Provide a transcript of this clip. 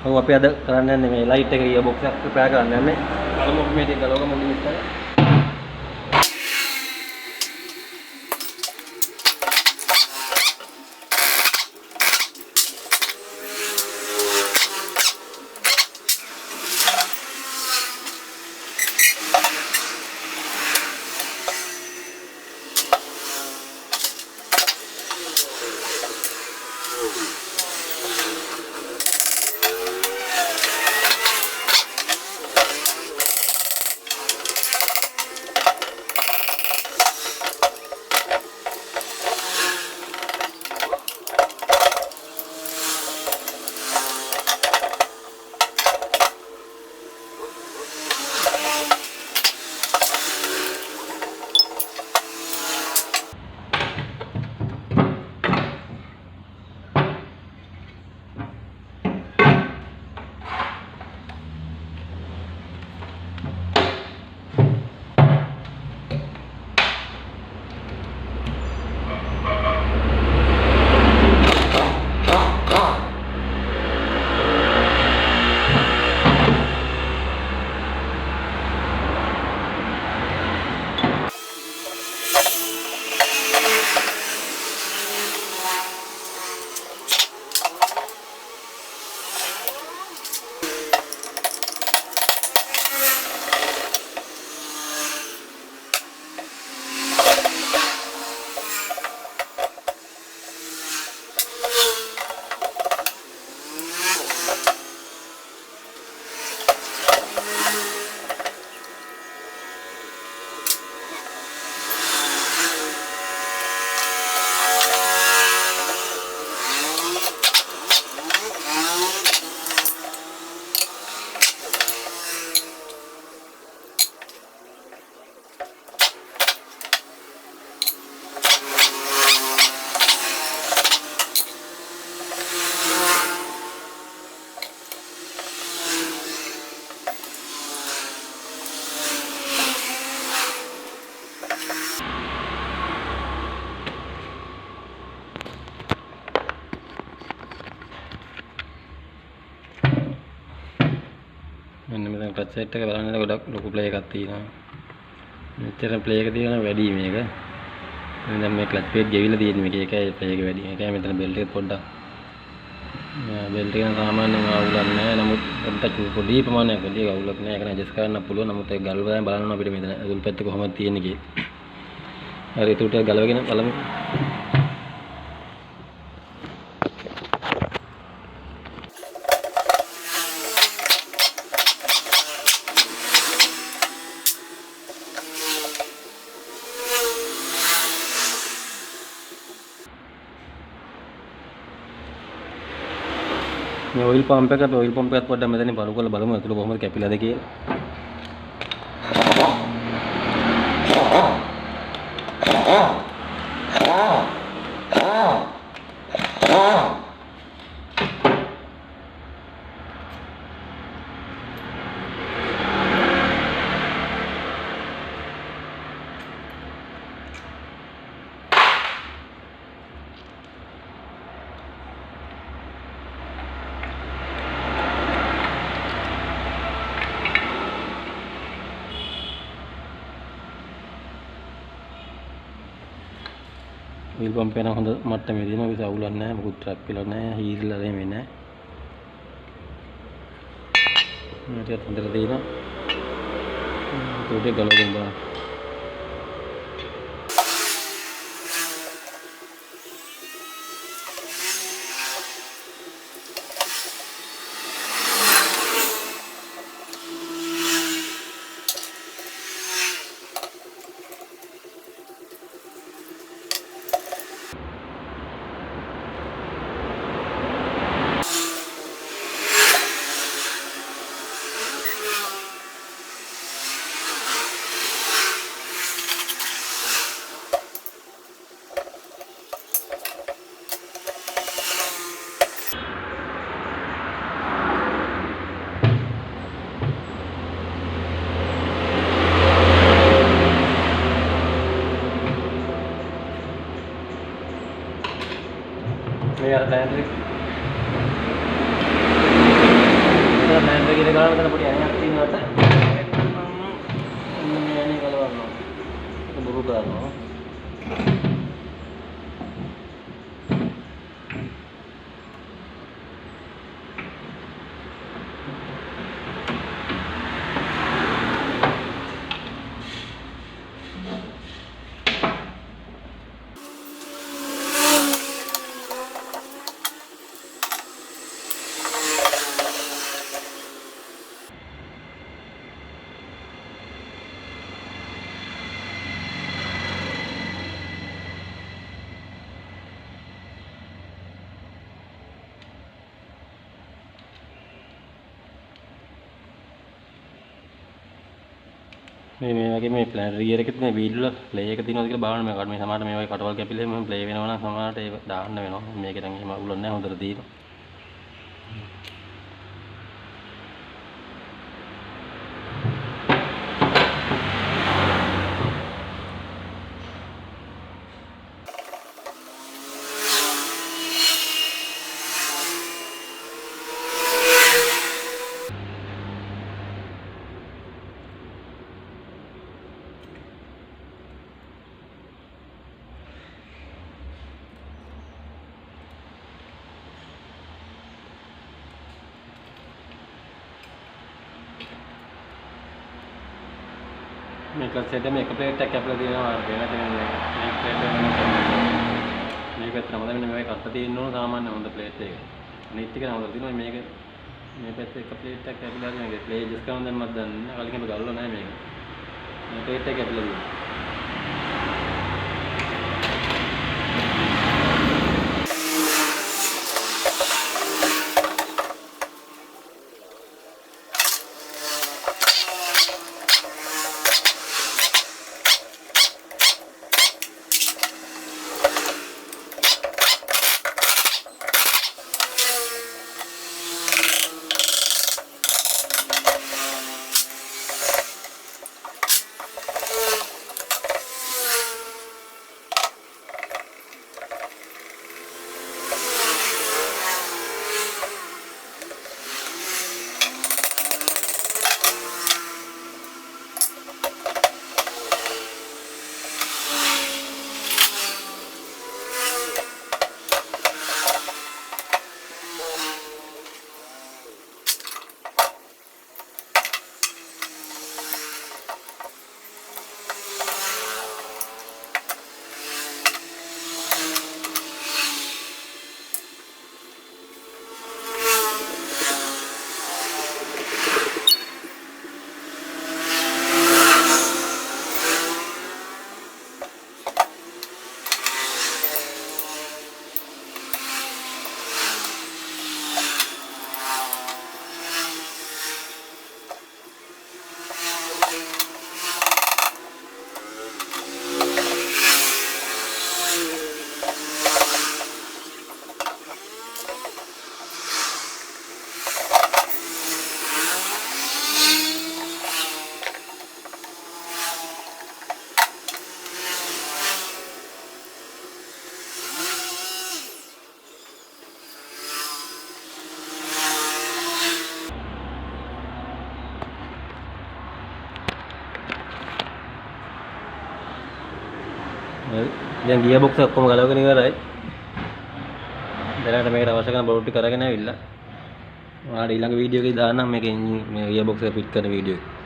ඔව් අපි අද කරන්න යන්නේ මේ ලයිට් එක ගියර් බොක්ස් එක ප්‍රෙපෙයාර් කරන්න යන්නේ. බලමු අපි මේ ටික ගලවගමු මුලින් ඉස්සර. මෙන්න මෙතන ක්ලච් සෙට් එක බලන්න ගොඩක් ලොකු ප්ලේ එකක් තියෙනවා. මෙච්චර ප්ලේ එක තියෙනවා වැඩි මේක. දැන් මේ ක්ලච් පේඩ් ගෙවිලා තියෙන මේක ඒකයි ප්ලේ එක වැඩි. ඒකයි මෙතන බෙල්ට් එක පොඩ්ඩක් බෙල්ට් එක සාමාන්‍යයෙන් අවුලක් නැහැ. නමුත් පොඩ්ඩක් පොඩි ප්‍රමාණයක් වැඩි අවුලක් නැහැ. ඒක නම් ඇඩ්ජස්ට් කරන්න පුළුවන්. නමුත් ඒක ගලවලා බලන්න අපිට මෙතන අතුල් පැත්ත කොහොමද තියෙන්නේ කියලා. හරි ඒකට ගලවගෙන බලමු. මේ ඔයිල් පම්ප් එකත් පොඩ්ඩක් මෙතනින් බලු කරලා බලමු ඇතුළ කොහොමද කැපිලාද කියලා. ඔයිල් පම්ප් එක නම් හොඳ මට්ටමේ තියෙනවා. කිසි අවුලක් නැහැ. මොකුත් ට්‍රක් වෙලා නැහැ. හීරිලා නෙමෙයි නැහැ. මේකත් හොඳට තියෙනවා. ඒක ගලවගෙන බලන්න. මේ අර බෑන්ඩ් එක බලන්න මෙතන පොඩි ඇණයක් තියෙනවට මම මේ ඇණේ ගලවනවා. බුරු කරනවා. මේ වගේ මේ ප්ලෑන් රියර් එකේ තියෙන වීල් වල ප්ලේ එක තියෙනවද කියලා බලන්න මේකට මේ සමහරට මේ වගේ කටවල් කැපිලා එහෙම ප්ලේ වෙනවා නම් සමහරට ඒක දාන්න වෙනවා මේකෙන් එහෙම උලන්නේ නැහැ හොඳට තියෙනවා මේ ක්ලච් එකේ මේක ප්ලේට් එකක් කැපිලා තියෙනවා වෙන තියෙන මේ ප්ලේට් එක මේක තමයි මෙන්න මේ කට්ට තියෙන්න ඕන සාමාන්‍ය හොඳ ප්ලේට් එක. අනිත් ටික නවල තියෙනවා මේක මේ පැත්තේ එක ප්ලේට් එකක් කැපිලා තියෙනවා මේක ප්ලේ ඇඩ්ජස්ට් කරන දැන් මම දන්නේ කලින් කැප ගල්ලා නැහැ මේක. මේ ප්ලේට් එක කැපිලා තියෙනවා. දැන් ගියර් බොක්ස් ඔක්කොම ගලවගෙන ඉවරයි. දැනට මේකට අවශ්‍ය කරන බෝඩ් ටික අරගෙන ආවිල්ලා. ඔයාලට ඊළඟ වීඩියෝ එකේ දාන්නම් මේකේ මේ ගියර් බොක්ස් එක ෆිට කරන වීඩියෝ එක.